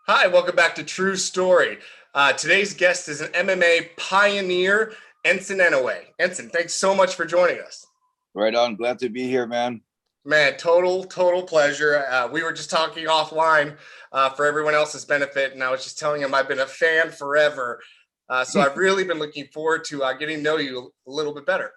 Hi, welcome back to True Story. Today's guest is an MMA pioneer, Enson Inoue. Enson, thanks so much for joining us. Right on. Glad to be here, man. Man, total pleasure. We were just talking offline for everyone else's benefit, and I was just telling him I've been a fan forever. So I've really been looking forward to getting to know you a little bit better.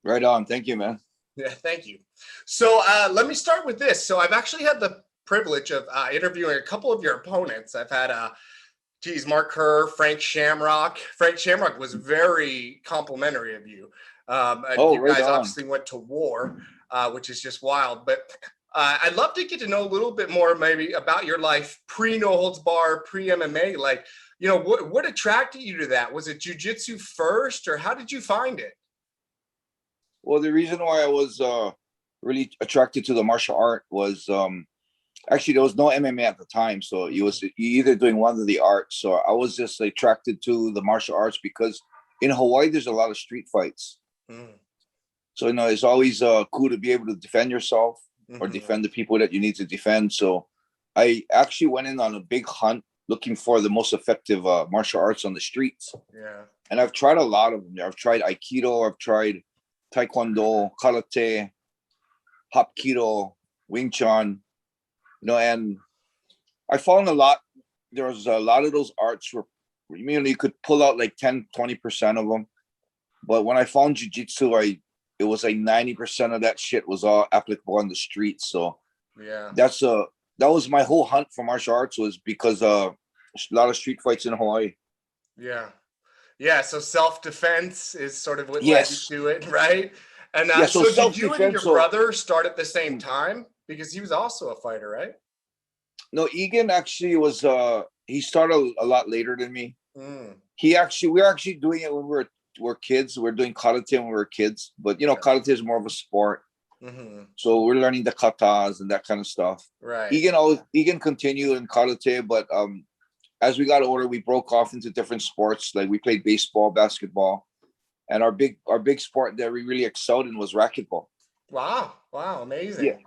Right on. Thank you, man. Yeah, thank you. So let me start with this. So I've actually had the privilege of interviewing a couple of your opponents. I've had Mark Kerr, Frank Shamrock. Frank Shamrock was very complimentary of you. Oh, You right guys on. obviously went to war, which is just wild. But I'd love to get to know a little bit more maybe about your life pre-No Holds Bar, pre-MMA. Like, what attracted you to that? Was it jiu-jitsu first, or how did you find it? Well, the reason why I was really attracted to the martial art was actually there was no MMA at the time, so you either doing one of the arts. So I was just attracted to the martial arts because in Hawaii there's a lot of street fights. Mm. So it's always cool to be able to defend yourself or Mm-hmm. defend the people that you need to defend. So I actually went in on a big hunt looking for the most effective martial arts on the streets. Yeah. And I've tried a lot of them. I've tried Aikido, I've tried Taekwondo, Karate, Hapkido, Wing Chun, and I found a lot. There was a lot of those arts where you could pull out like 10, 20% of them. But when I found jiu-jitsu, it was like 90% of that shit was all applicable on the streets. So Yeah. that was my whole hunt for martial arts, was because a lot of street fights in Hawaii. Yeah. Yeah. So self-defense is sort of what led you Yes. to it, right? And Yeah, so so did you and self-defense. your So brother start at the same time? Because he was also a fighter, right? no, Egan actually was he started a lot later than me. Mm. We were actually doing it when we were kids. We were doing karate when we were kids, but Yeah. karate is more of a sport. Mm-hmm. So we're learning the katas and that kind of stuff. Right. Egan continued in karate, but as we got older, we broke off into different sports. Like we played baseball, basketball, and our big sport that we really excelled in was racquetball. Wow. Wow. Yeah. Amazing.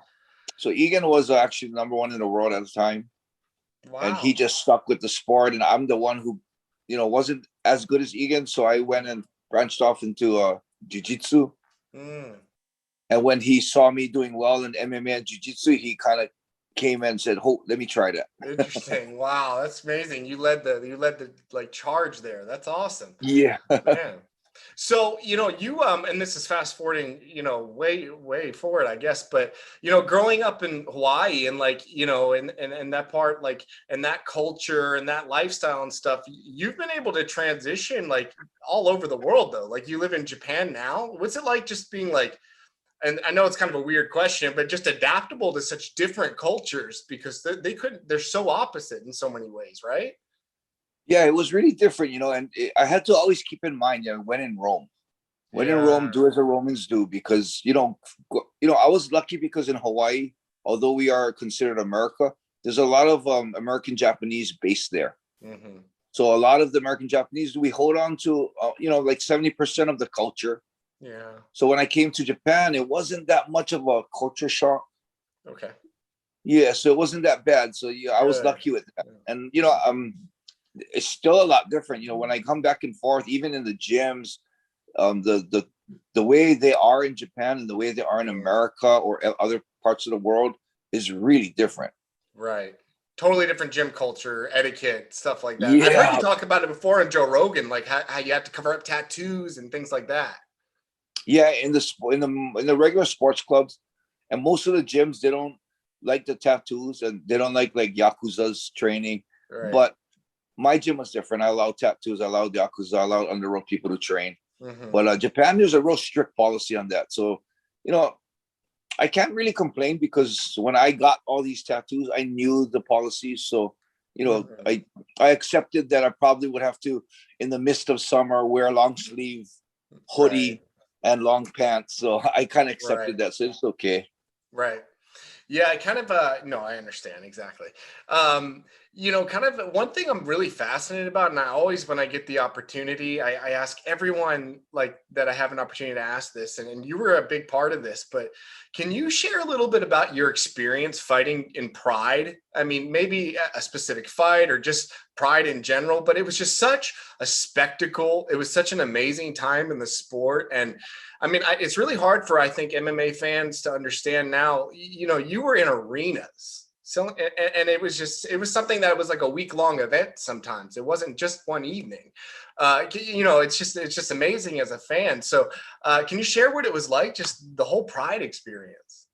So Egan was actually number one in the world at the time, and he Wow. just stuck with the sport. And I'm the one who, wasn't as good as Egan, so I went and branched off into jiu-jitsu. Mm. And when he saw me doing well in MMA and jiu-jitsu, he kind of came in and said, "Oh, let me try that." Interesting. Wow. That's amazing. You led the like charge there. That's awesome. Yeah. Man. So, you and this is fast forwarding, way forward, I guess, but growing up in Hawaii and like, and that part, like, and that culture and that lifestyle and stuff, you've been able to transition like all over the world though. Like you live in Japan now. What's it like just being like, and I know it's kind of a weird question, but just adaptable to such different cultures because they're so opposite in so many ways, right? Yeah, it was really different, and I had to always keep in mind, when in Rome, Yeah. do as the Romans do, because, I was lucky because in Hawaii, although we are considered America, there's a lot of American Japanese based there. Mm-hmm. So a lot of the American Japanese, we hold on to, like 70% of the culture. Yeah. So when I came to Japan, it wasn't that much of a culture shock. Okay. Yeah, so it wasn't that bad. So yeah, I was Good. lucky with that. And it's still a lot different. When I come back and forth, even in the gyms, the way they are in Japan and the way they are in America or other parts of the world is really different. Right. Totally different gym culture, etiquette, stuff like that. I'd heard you Yeah, talk about it before on Joe Rogan, like how you have to cover up tattoos and things like that. yeah. In the regular sports clubs, and most of the gyms, they don't like the tattoos and they don't like yakuza's training. Right. But my gym was different. I allowed tattoos, I allowed yakuza, I allowed underworld people to train. Mm-hmm. But Japan, there's a real strict policy on that. So, I can't really complain because when I got all these tattoos, I knew the policies. So, Mm-hmm. I accepted that I probably would have to, in the midst of summer, wear a long sleeve Right. hoodie and long pants. So I kind of Right. accepted that. So it's okay. Right. Yeah, I kind of no, I understand exactly. Um, Kind of one thing I'm really fascinated about, and I always, when I get the opportunity, I ask everyone like that I have an opportunity to ask this, and you were a big part of this, but can you share a little bit about your experience fighting in Pride? I mean, maybe a specific fight or just Pride in general, but it was just such a spectacle. It was such an amazing time in the sport. And I mean, it's really hard for, I think, MMA fans to understand now, you were in arenas. So, and it was something that was like a week-long event sometimes. It wasn't just one evening. It's just amazing as a fan. So can you share what it was like, just the whole Pride experience?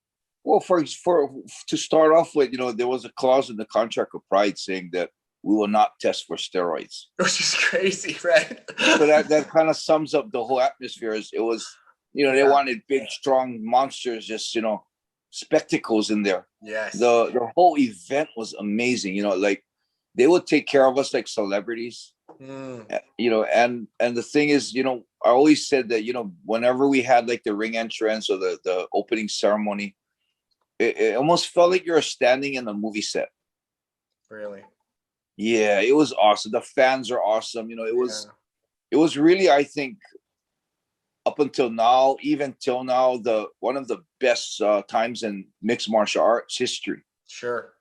Well, to start off with, there was a clause in the contract of Pride saying that we will not test for steroids. Which is crazy, right? So that kind of sums up the whole atmosphere. It was, they wanted big, strong monsters, just, spectacles in there. Yes. The whole event was amazing. Like they would take care of us like celebrities. And the thing is, I always said that, whenever we had like the ring entrance or the opening ceremony, it almost felt like you're standing in a movie set. Really? Yeah, it was awesome. The fans are awesome. It was really, I think, up until now, even till now, one of the best times in mixed martial arts history. Sure,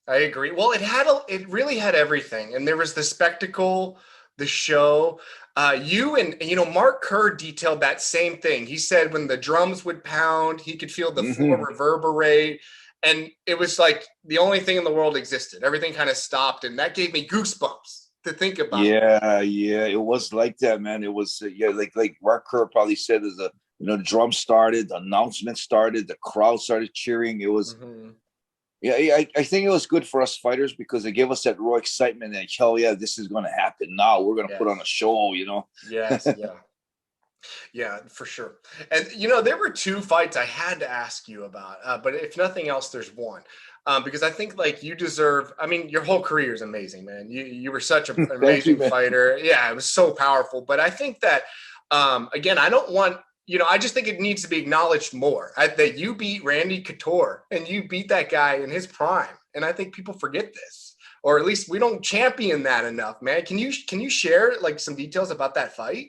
I agree. Well, it really had everything, and there was the spectacle, the show. Mark Kerr detailed that same thing. He said when the drums would pound, he could feel the floor reverberate, and it was like the only thing in the world existed. Everything kind of stopped, and that gave me goosebumps to think about. Yeah, it was like that, man. It was like Mark Kerr probably said, as the drum started, the announcement started, the crowd started cheering. It was I think it was good for us fighters because it gave us that raw excitement that, hell yeah, this is going to happen now. We're going to put on a show, Yes, yeah, for sure. And there were two fights I had to ask you about, but if nothing else, there's one. Because I think like you deserve, I mean, your whole career is amazing, man. You were such an amazing fighter. Yeah, it was so powerful. But I think that, again, I don't want, I just think it needs to be acknowledged more that you beat Randy Couture and you beat that guy in his prime. And I think people forget this, or at least we don't champion that enough, man. Can you share like some details about that fight?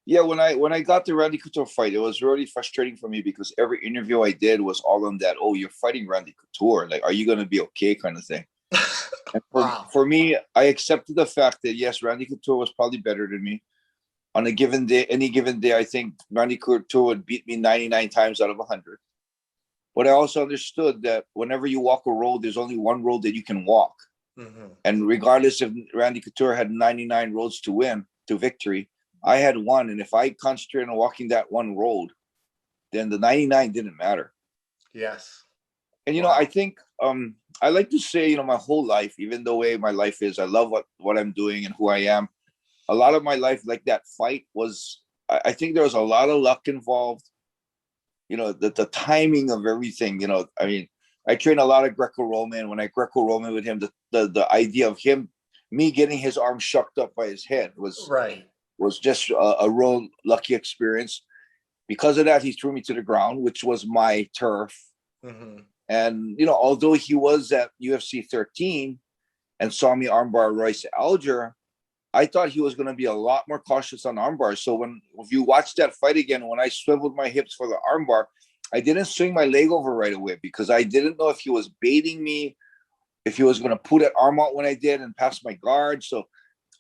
Yeah, when I got the Randy Couture fight, it was really frustrating for me because every interview I did was all on that, oh, you're fighting Randy Couture. Like, are you going to be okay kind of thing? And for me, I accepted the fact that, yes, Randy Couture was probably better than me. On any given day, I think Randy Couture would beat me 99 times out of 100. But I also understood that whenever you walk a road, there's only one road that you can walk. And regardless if Randy Couture had 99 roads to victory, I had one, and if I concentrated on walking that one road, then the 99 didn't matter. Yes. And, I think I like to say, my whole life, even the way my life is, I love what I'm doing and who I am. A lot of my life, like that fight was, I think there was a lot of luck involved. The timing of everything, I mean, I trained a lot of Greco-Roman. When I Greco-Roman with him, the idea of me getting his arm shucked up by his head was just a real lucky experience. Because of that, he threw me to the ground, which was my turf. And, although he was at UFC 13 and saw me armbar Royce Alger, I thought he was going to be a lot more cautious on armbar. So if you watch that fight again, when I swiveled my hips for the armbar, I didn't swing my leg over right away because I didn't know if he was baiting me, if he was going to put that arm out when I did and pass my guard. So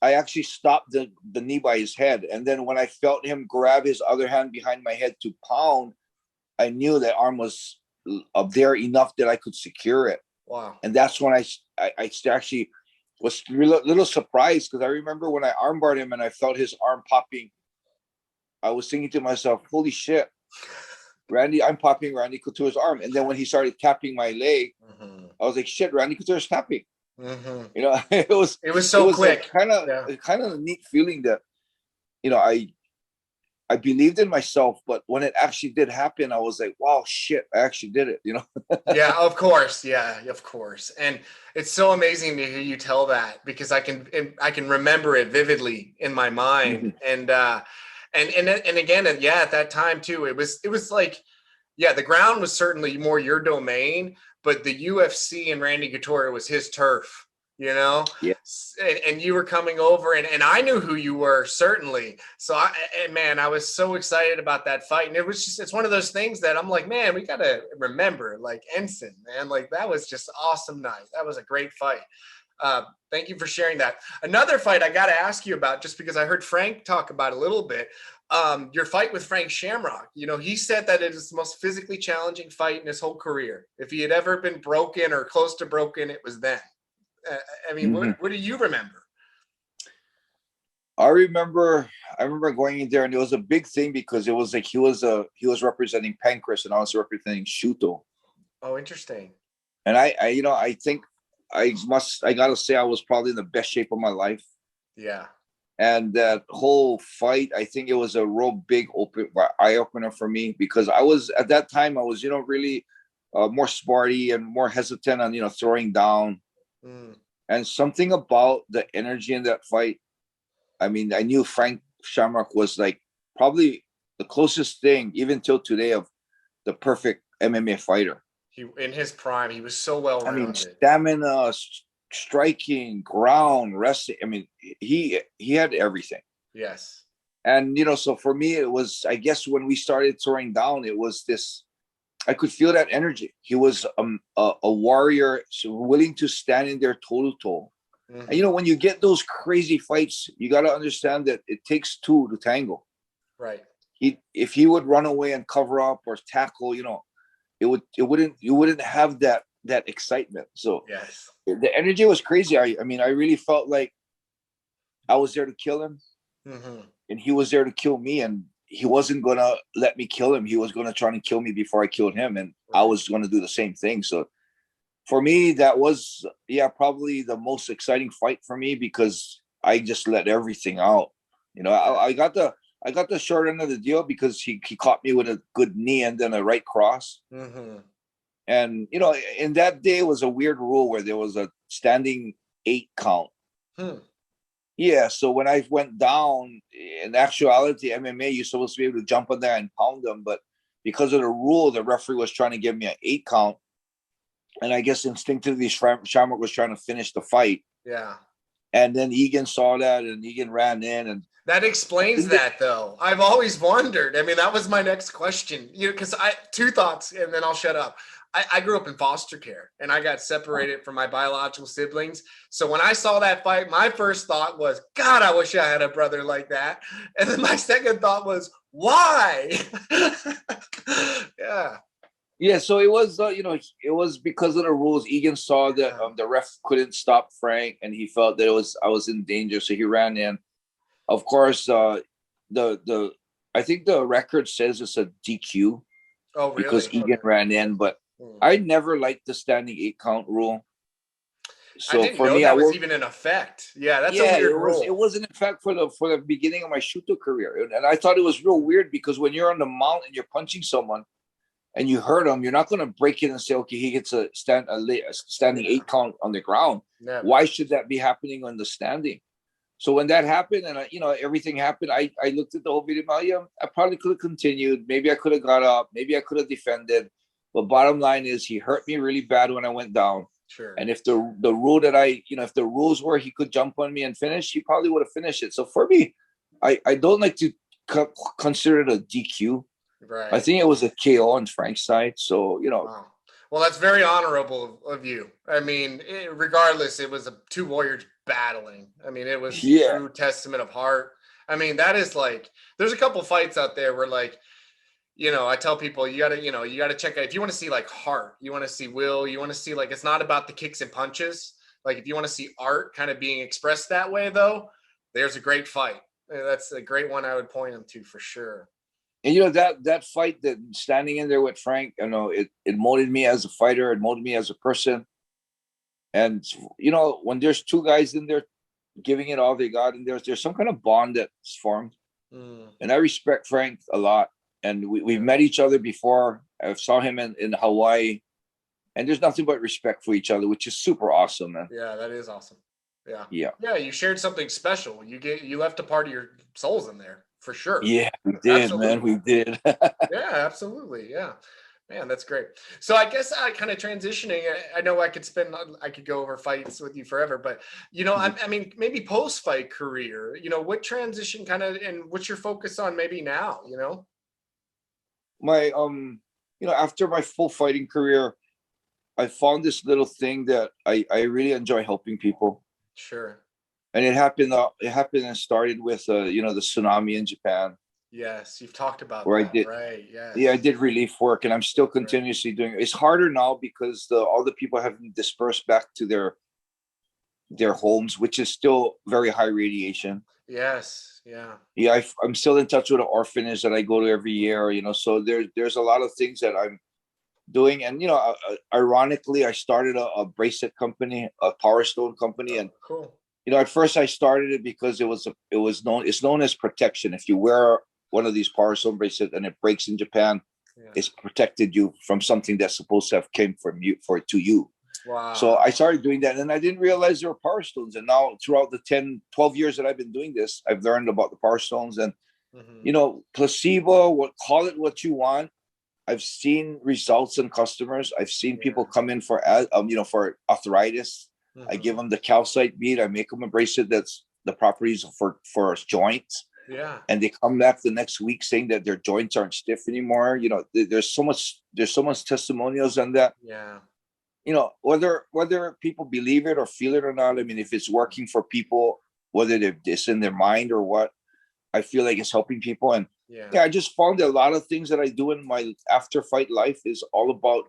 I actually stopped the knee by his head. And then when I felt him grab his other hand behind my head to pound, I knew that arm was up there enough that I could secure it. Wow. And that's when I actually was a little surprised, because I remember when I armbarred him and I felt his arm popping, I was thinking to myself, holy shit, I'm popping Randy Couture's arm. And then when he started tapping my leg, I was like, shit, Randy Couture's tapping. It was so quick. Kind of a neat feeling that, I believed in myself, but when it actually did happen, I was like, wow, shit, I actually did it, Yeah, of course. Yeah, of course. And it's so amazing to hear you tell that, because I can remember it vividly in my mind. And again, at that time too, it was like, yeah, the ground was certainly more your domain, but the UFC and Randy Couture was his turf, you know? Yeah. And you were coming over, and I knew who you were, certainly. So man, I was so excited about that fight. And it's one of those things that I'm like, man, we got to remember, like, Enson, man, like, that was just an awesome night. That was a great fight. Thank you for sharing that. Another fight I got to ask you about, just because I heard Frank talk about it a little bit, your fight with Frank Shamrock. You know, he said that it is the most physically challenging fight in his whole career. If he had ever been broken or close to broken, it was then. I mean, what do you remember? I remember going in there, and it was a big thing because it was like he was representing Pancras and I was representing Shooto. Oh, interesting. And I think I gotta say I was probably in the best shape of my life. Yeah. And that whole fight, I think it was a real big eye opener for me, because I was at that time really more smarty and more hesitant on throwing down. And something about the energy in that fight. I mean, I knew Frank Shamrock was like probably the closest thing, even till today, of the perfect MMA fighter. He, in his prime, he was so well rounded. I mean, stamina, striking, ground, wrestling. I mean, he had everything. Yes. And so for me, it was, I guess, when we started throwing down, it was this. I could feel that energy. He was a warrior, so willing to stand in there toe to toe. And when you get those crazy fights, you got to understand that it takes two to tango. Right. If he would run away and cover up or tackle, you wouldn't have that excitement. So yes, the energy was crazy. I mean, I really felt like I was there to kill him, and he was there to kill me, and he wasn't gonna let me kill him. He was gonna try to kill me before I killed him, and I was gonna do the same thing. So for me, that was probably the most exciting fight for me, because I just let everything out. I got the short end of the deal because he caught me with a good knee and then a right cross. And in that day was a weird rule where there was a standing 8 count. Yeah, so when I went down, in actuality, MMA, you're supposed to be able to jump on there and pound them, but because of the rule, the referee was trying to give me an 8 count. And I guess instinctively, Shamrock was trying to finish the fight. Yeah. And then Egan saw that, and Egan ran in. And that explains that, though. I've always wondered. I mean, that was my next question. Because two thoughts, and then I'll shut up. I grew up in foster care, and I got separated from my biological siblings. So when I saw that fight, my first thought was, God, I wish I had a brother like that. And then my second thought was, why? Yeah. Yeah, so it was, it was because of the rules. Egan saw that the ref couldn't stop Frank, and he felt that I was in danger, so he ran in. Of course, I think the record says it's a DQ. Oh, really? Because Egan ran in, but I never liked the standing 8 count rule. So I didn't know that was even in effect. Yeah, that's a weird rule. It was in effect for the beginning of my Shooto career, and I thought it was real weird, because when you're on the mount and you're punching someone and you hurt him, you're not going to break it and say, okay, he gets a standing 8 count on the ground. Never. Why should that be happening on the standing? So when that happened, and everything happened, I looked at the whole video. I probably could have continued. Maybe I could have got up. Maybe I could have defended. But bottom line is, he hurt me really bad when I went down. Sure. And if the rule that if the rules were he could jump on me and finish, he probably would have finished it. So for me, I don't like to consider it a DQ. Right. I think it was a KO on Frank's side. So Wow. Well, that's very honorable of you. I mean, regardless, it was two warriors battling. I mean, it was true testament of heart. I mean, that is like, there's a couple fights out there where, like, I tell people, you gotta check out, if you want to see like heart, you want to see will, you want to see, like, it's not about the kicks and punches. Like, if you want to see art kind of being expressed that way, though, there's a great fight. That's a great one I would point them to for sure. And that fight, that standing in there with Frank, it molded me as a fighter. It molded me as a person. And when there's two guys in there giving it all they got, and there's some kind of bond that's formed. And I respect Frank a lot. And we've met each other before. I saw him in Hawaii, and there's nothing but respect for each other, which is super awesome, man. Yeah, that is awesome. Yeah. Yeah. You shared something special. You left a part of your souls in there. For sure. Yeah, we did, absolutely. Man. We did. Yeah, absolutely. Yeah. Man, that's great. So I guess I kind of transitioning. I know I could go over fights with you forever, but I mean, maybe post-fight career. What transition kind of, and what's your focus on maybe now? My after my full fighting career, I found this little thing that I really enjoy helping people. Sure. And it happened. And started with the tsunami in Japan. Yes, you've talked about where that, I did, right? Yes. yeah, I did relief work, and I'm still continuously doing it. It's harder now because all the people have been dispersed back to their homes, which is still very high radiation. Yes. Yeah. Yeah, I'm still in touch with an orphanage that I go to every year. So there's a lot of things that I'm doing, and ironically, I started a bracelet company, a Power Stone company, and cool. At first I started it because it's known as protection. If you wear one of these Power Stone bracelets and it breaks in Japan, it's protected you from something that's supposed to have came from you to you. Wow. So I started doing that, and I didn't realize there were Power Stones. And now throughout the 10-12 years that I've been doing this, I've learned about the Power Stones. And placebo, call it what you want. I've seen results in customers. I've seen people come in for for arthritis. I give them the calcite bead. I make them a bracelet that's the properties for joints. Yeah. And they come back the next week saying that their joints aren't stiff anymore. There's so much testimonials on that. Yeah. Whether people believe it or feel it or not, I mean, if it's working for people, whether it's in their mind or what, I feel like it's helping people. And I just found that a lot of things that I do in my after fight life is all about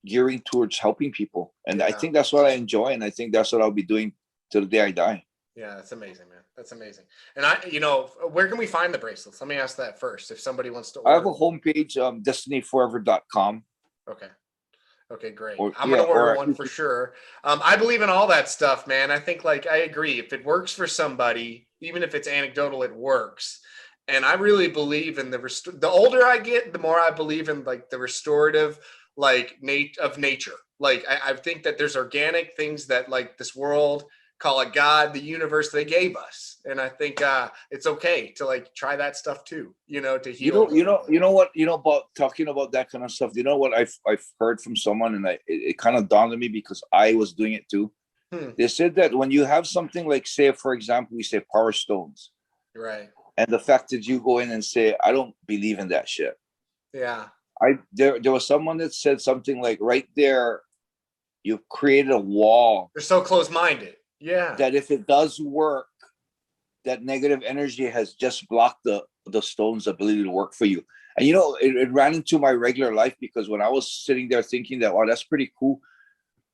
gearing towards helping people. And I think that's what I enjoy. And I think that's what I'll be doing till the day I die. Yeah, that's amazing, man. That's amazing. And where can we find the bracelets? Let me ask that first. If somebody wants to order. I have a homepage, destinyforever.com. Okay, great. I'm going to order one for sure. I believe in all that stuff, man. I think I agree. If it works for somebody, even if it's anecdotal, it works. And I really believe in the older I get, the more I believe in the restorative, of nature. I think that there's organic things that this world, call it God, the universe, they gave us. And I think it's okay to try that stuff too, to heal. About talking about that kind of stuff. You know what I've heard from someone, and it kind of dawned on me because I was doing it too. They said that when you have something say, for example, we say Power Stones. Right. And the fact that you go in and say, I don't believe in that shit. Yeah. There was someone that said something right there, you've created a wall. They're so close-minded. Yeah. That if it does work, that negative energy has just blocked the stone's ability to work for you. And it ran into my regular life because when I was sitting there thinking that, wow, that's pretty cool.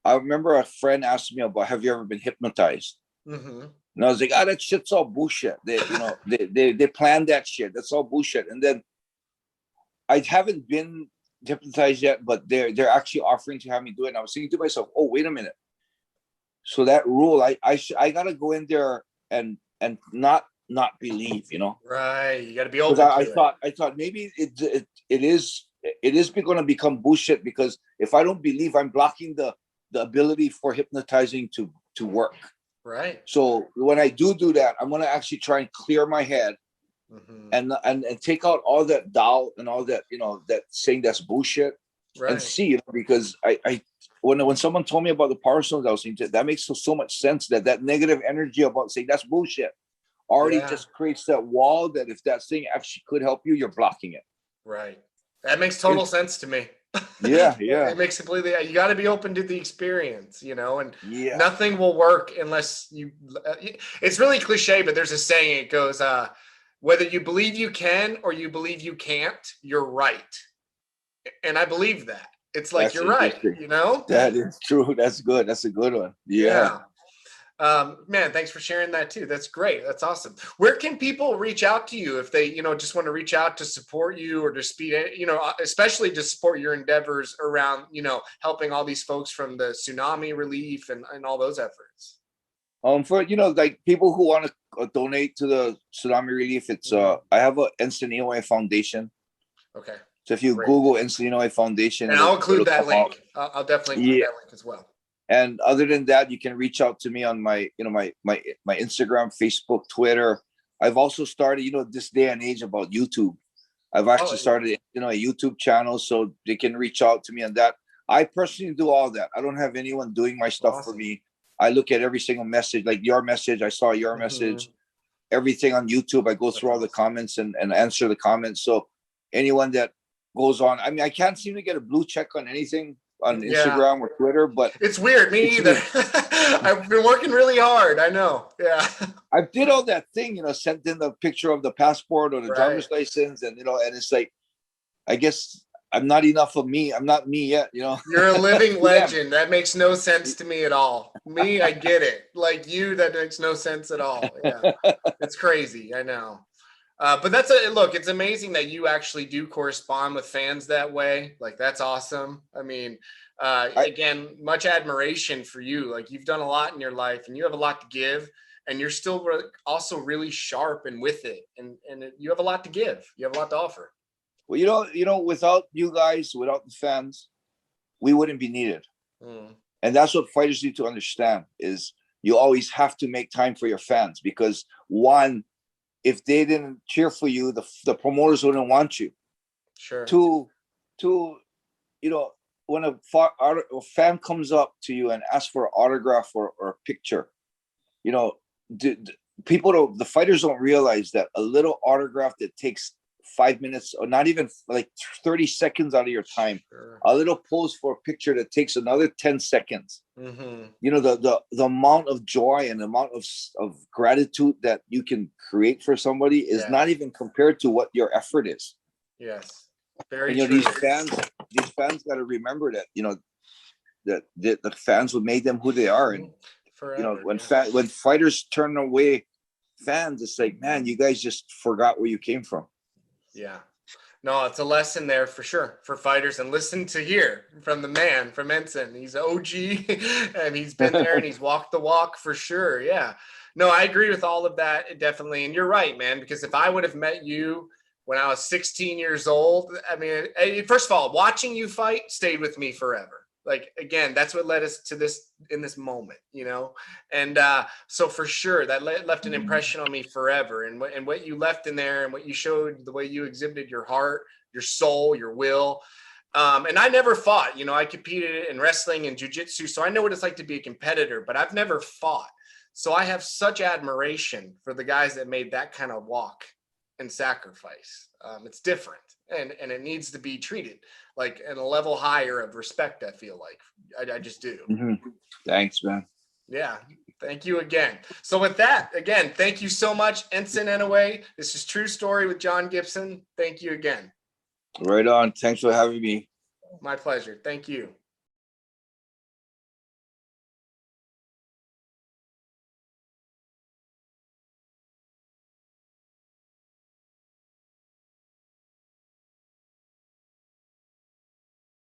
I remember a friend asked me about, have you ever been hypnotized? Mm-hmm. And I was like, that shit's all bullshit. They planned that shit. That's all bullshit. And then I haven't been hypnotized yet, but they're actually offering to have me do it. And I was thinking to myself, oh, wait a minute. So that rule, I gotta go in there and not believe, Right. You gotta be open. I thought maybe it is going to become bullshit because if I don't believe, I'm blocking the ability for hypnotizing to work. Right. So when I do that, I'm gonna actually try and clear my head. Mm-hmm. and take out all that doubt and all that that saying that's bullshit. Right. And see, because I when someone told me about the Power Stones, I was thinking that makes so much sense that negative energy about saying that's bullshit already just creates that wall that if that thing actually could help you, you're blocking it. Right. That makes total sense to me. Yeah. It makes completely. You got to be open to the experience, and nothing will work unless you. It's really cliche, but there's a saying. It goes, whether you believe you can or you believe you can't, you're right. And I believe that. It's you're right, That is true. That's good. That's a good one. Yeah. Man, thanks for sharing that too. That's great. That's awesome. Where can people reach out to you if they, just want to reach out to support you or to speed, especially to support your endeavors around, helping all these folks from the tsunami relief and all those efforts? For people who want to donate to the tsunami relief, it's I have a Enson Inoue Foundation. Okay. So if you Google Enson Inoue Foundation, and I'll include that link. I'll definitely include that link as well. And other than that, you can reach out to me on my my Instagram, Facebook, Twitter. I've also started, this day and age about YouTube. I've actually started you know, a YouTube channel so they can reach out to me on that. I personally do all that. I don't have anyone doing my stuff for me. I look at every single message, like your message. I saw your message. Everything on YouTube, I go through all the comments and answer the comments. So anyone that goes on, I mean, I can't seem to get a blue check on anything on Instagram or Twitter, but it's weird. Me either. I've been working really hard. I know. Yeah. I did all that thing, you know, sent in the picture of the passport or the driver's license, and you know, and it's like, I guess I'm not enough of me. I'm not me yet, you know. You're a living legend. That makes no sense to me at all. Me, I get it. Like you, that makes no sense at all. Yeah. It's crazy. I know. But that's look, it's amazing that you actually do correspond with fans that way. Like, that's awesome. I mean, again, much admiration for you. Like, you've done a lot in your life and you have a lot to give, and you're still also really sharp and with it. And you have a lot to give. You have a lot to offer. Well, you know, without you guys, without the fans, we wouldn't be needed. And that's what fighters need to understand, is you always have to make time for your fans, because one, if they didn't cheer for you, the promoters wouldn't want you. Sure. Two, you know, when a fan comes up to you and asks for an autograph or a picture, you know, the fighters don't realize that a little autograph that takes 5 minutes or not even like 30 seconds out of your time, a little pose for a picture that takes another 10 seconds. You know, the amount of joy and the amount of gratitude that you can create for somebody is not even compared to what your effort is. Yes. Very and, you know, true. these fans got to remember that, you know, that the fans would make them who they are. And forever, you know, when fighters turn away fans, it's like, man, you guys just forgot where you came from. Yeah. No, it's a lesson there for sure for fighters. And listen to hear from the man, from Enson. He's OG and he's been there and he's walked the walk for sure. Yeah. No, I agree with all of that, definitely. And you're right, man, because if I would have met you when I was 16 years old, I mean, first of all, watching you fight stayed with me forever. Like, again, that's what led us to this in this moment, you know? And so for sure, that left an impression on me forever. And what you left in there and what you showed, the way you exhibited your heart, your soul, your will. And I never fought, you know, I competed in wrestling and jiu-jitsu. So I know what it's like to be a competitor, but I've never fought. So I have such admiration for the guys that made that kind of walk and sacrifice. It's different. And it needs to be treated like at a level higher of respect. I feel like I just do. Thanks, man. Yeah. Thank you again. So with that, again, thank you so much, Enson Inoue. This is True Story with John Gibson. Thank you again. Right on. Thanks for having me. My pleasure. Thank you.